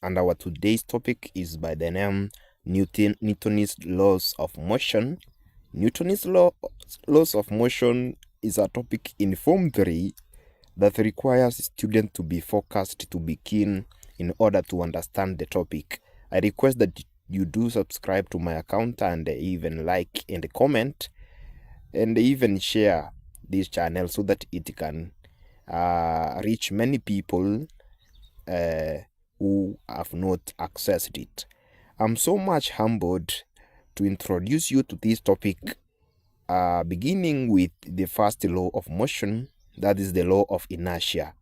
and our today's topic is by the name Newton's laws of motion. Newton's laws of motion is a topic in Form 3 that requires students to be focused, to be keen in order to understand the topic. I request that you do subscribe to my account and even like and comment and even share this channel so that it can reach many people who have not accessed it. I'm so much humbled to introduce you to this topic, beginning with the first law of motion, that is the law of inertia.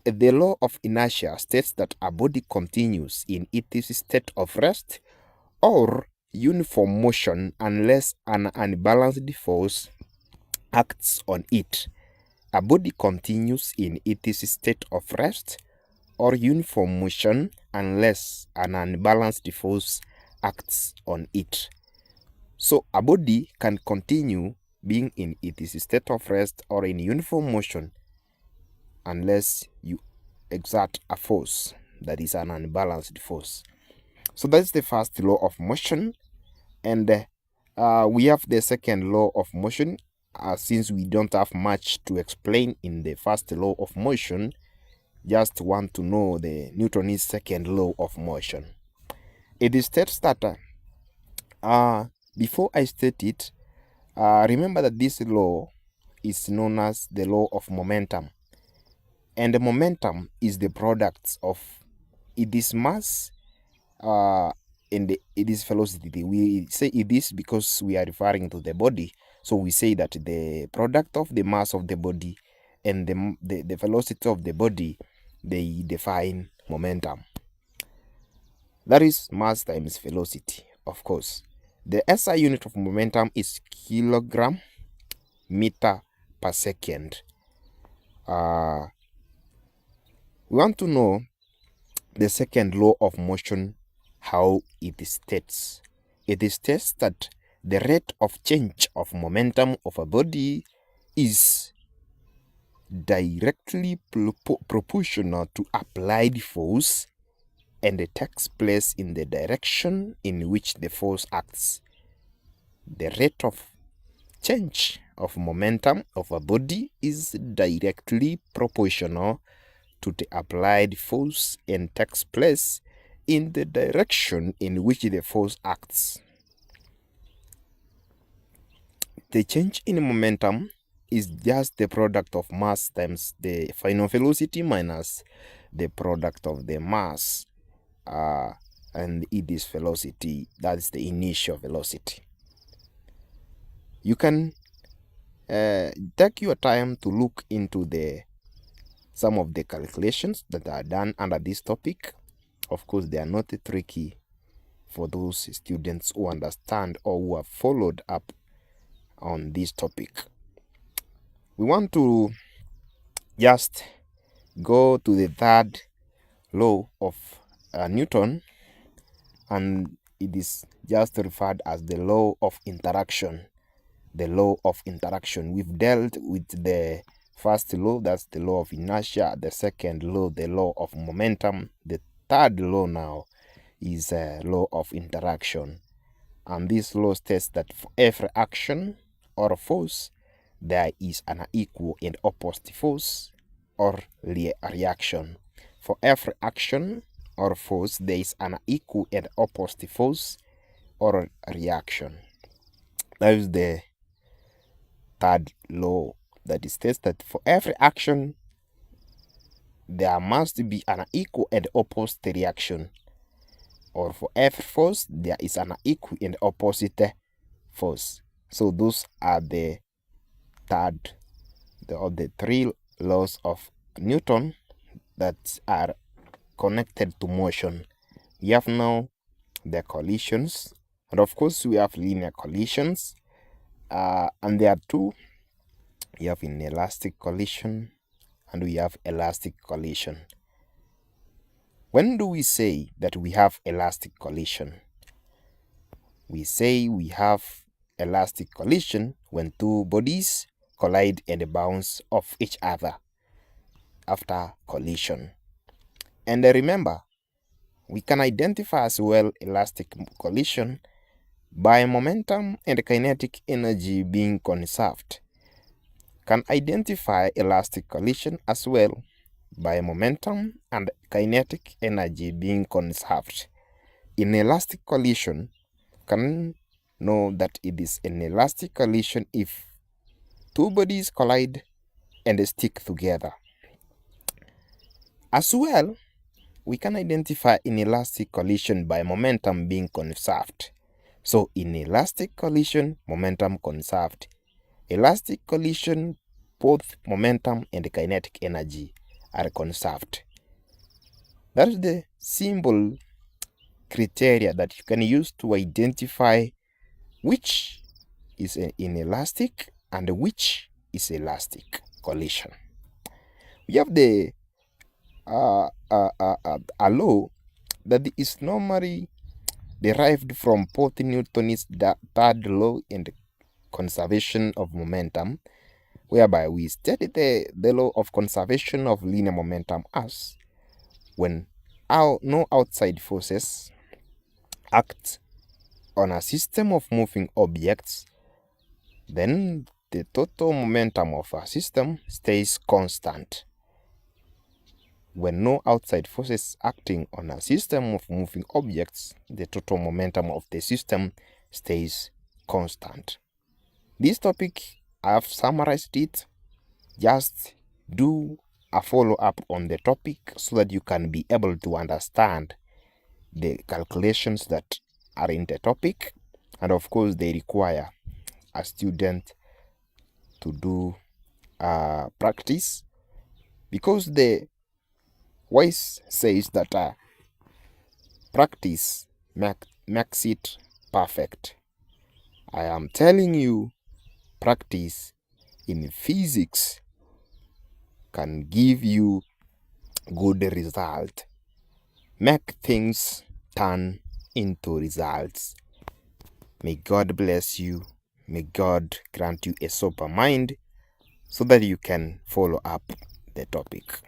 The law of inertia states that a body continues in its state of rest or uniform motion unless an unbalanced force acts on it. A body continues in its state of rest or uniform motion unless an unbalanced force acts on it. So a body can continue being in its state of rest or in uniform motion unless you exert a force that is an unbalanced force. So that's the first law of motion, and we have the second law of motion. Since we don't have much to explain in the first law of motion, just want to know the Newton's second law of motion. It states that before I state it, remember that this law is known as the law of momentum, and the momentum is the product of its mass and its velocity. We say it is because we are referring to the body, so we say that the product of the mass of the body and the velocity of the body, they define momentum. That is mass times velocity, of course. The SI unit of momentum is kilogram meter per second. We want to know the second law of motion, how it states. It states that the rate of change of momentum of a body is directly proportional to applied force, and it takes place in the direction in which the force acts. The rate of change of momentum of a body is directly proportional to the applied force and takes place in the direction in which the force acts. The change in momentum is just the product of mass times the final velocity minus the product of the mass and its velocity, that's the initial velocity. You can take your time to look into some of the calculations that are done under this topic. Of course, they are not tricky for those students who understand or who have followed up on this topic. We want to just go to the third law of Newton, and it is just referred as the law of interaction. The law of interaction. We've dealt with the first law, that's the law of inertia. The second law, the law of momentum. The third law now is a law of interaction. And this law states that for every action or force, there is an equal and opposite force or reaction. For every action or force, there is an equal and opposite force or reaction. That is the third law that states that for every action, there must be an equal and opposite reaction, or for every force, there is an equal and opposite force. So those are the three laws of Newton that are connected to motion. We have now the collisions, and of course we have linear collisions, and there are two. We have inelastic collision and we have elastic collision. When do we say that we have elastic collision? We say we have elastic collision when two bodies collide and bounce off each other after collision. And remember, we can identify as well elastic collision by momentum and kinetic energy being conserved. Can identify elastic collision as well by momentum and kinetic energy being conserved. In elastic collision, can know that it is an elastic collision if two bodies collide and stick together. As well, we can identify inelastic collision by momentum being conserved. So in elastic collision, momentum conserved. Elastic collision, both momentum and kinetic energy are conserved. That is the simple criteria that you can use to identify which is an inelastic and which is elastic collision. We have the a law that is normally derived from both Newton's third law and conservation of momentum, whereby we study the law of conservation of linear momentum as when no outside forces act on a system of moving objects, then the total momentum of a system stays constant. When no outside forces acting on a system of moving objects, the total momentum of the system stays constant. This topic, I have summarized it. Just do a follow-up on the topic so that you can be able to understand the calculations that are in the topic. And of course, they require a student to do practice, because the voice says that practice makes it perfect. I am telling you, practice in physics can give you good result. Make things turn into results. May God bless you. May God grant you a sober mind so that you can follow up the topic.